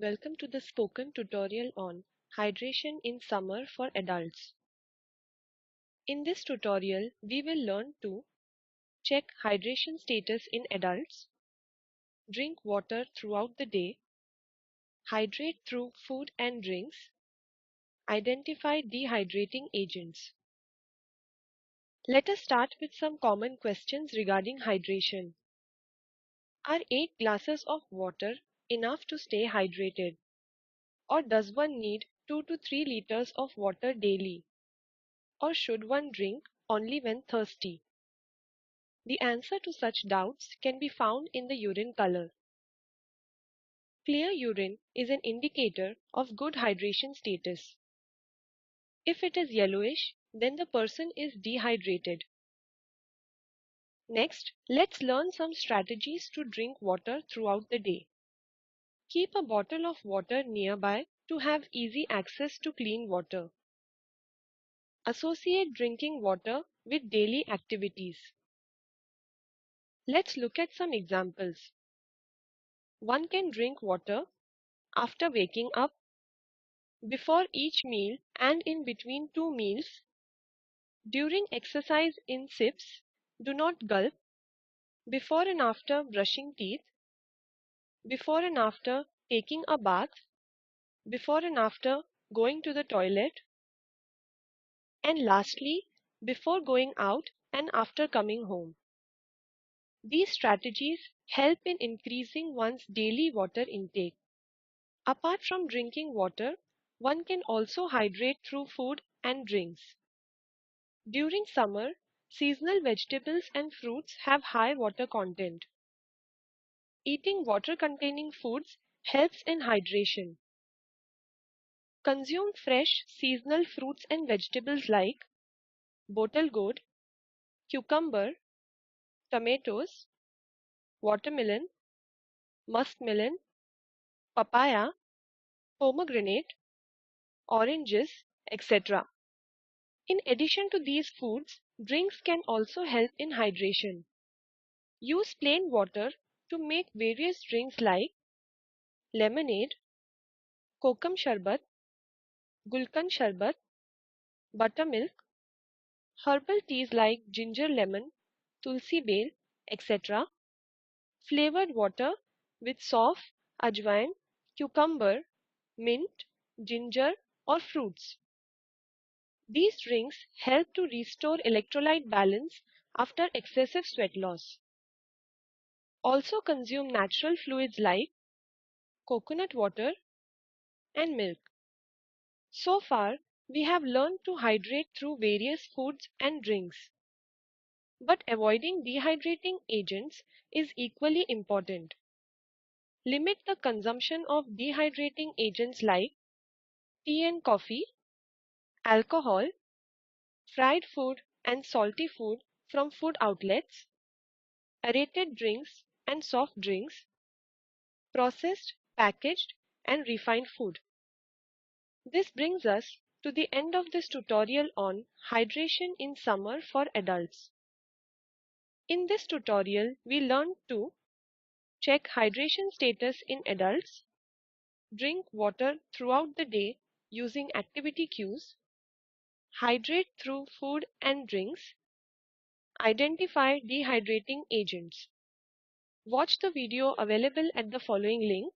Welcome to the spoken tutorial on hydration in summer for adults. In this tutorial, we will learn to check hydration status in adults, drink water throughout the day, hydrate through food and drinks, identify dehydrating agents. Let us start with some common questions regarding hydration. Are 8 glasses of water enough to stay hydrated? Or does one need 2 to 3 liters of water daily? Or should one drink only when thirsty? The answer to such doubts can be found in the urine color. Clear urine is an indicator of good hydration status. If it is yellowish, then the person is dehydrated. Next, let's learn some strategies to drink water throughout the day. Keep a bottle of water nearby to have easy access to clean water. Associate drinking water with daily activities. Let's look at some examples. One can drink water after waking up, before each meal and in between 2 meals, during exercise in sips, do not gulp, before and after brushing teeth, before and after taking a bath, before and after going to the toilet, and lastly, before going out and after coming home. These strategies help in increasing one's daily water intake. Apart from drinking water, one can also hydrate through food and drinks. During summer, seasonal vegetables and fruits have high water content. Eating water-containing foods helps in hydration. Consume fresh seasonal fruits and vegetables like bottle gourd, cucumber, tomatoes, watermelon, muskmelon, papaya, pomegranate, oranges, etc. In addition to these foods, drinks can also help in hydration. Use plain water to make various drinks like lemonade, kokum sharbat, gulkan sharbat, buttermilk, herbal teas like ginger lemon, tulsi bale, etc., flavored water with sauf, ajwain, cucumber, mint, ginger, or fruits. These drinks help to restore electrolyte balance after excessive sweat loss. Also consume natural fluids like coconut water and milk. So far, we have learned to hydrate through various foods and drinks. But avoiding dehydrating agents is equally important. Limit the consumption of dehydrating agents like tea and coffee, alcohol, fried food and salty food from food outlets, aerated drinks and soft drinks, processed, packaged, and refined food. This brings us to the end of this tutorial on hydration in summer for adults. In this tutorial, we learned to check hydration status in adults, drink water throughout the day using activity cues, hydrate through food and drinks, identify dehydrating agents. Watch the video available at the following link.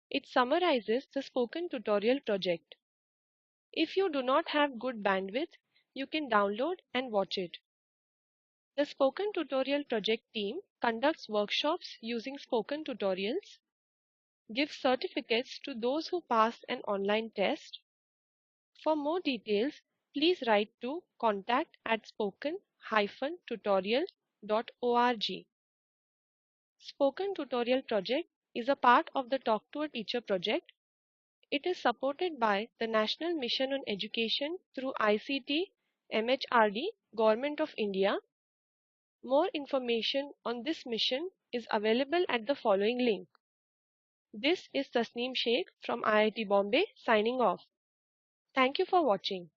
It summarizes the spoken tutorial project. If you do not have good bandwidth, you can download and watch it. The Spoken Tutorial project team conducts workshops using spoken tutorials, gives certificates to those who pass an online test. For more details, please write to contact@spoken-tutorial.org. Spoken Tutorial project is a part of the Talk to a Teacher project. It is supported by the National Mission on Education through ICT, MHRD, Government of India. More information on this mission is available at the following link. This is Tasneem Sheikh from IIT Bombay signing off. Thank you for watching.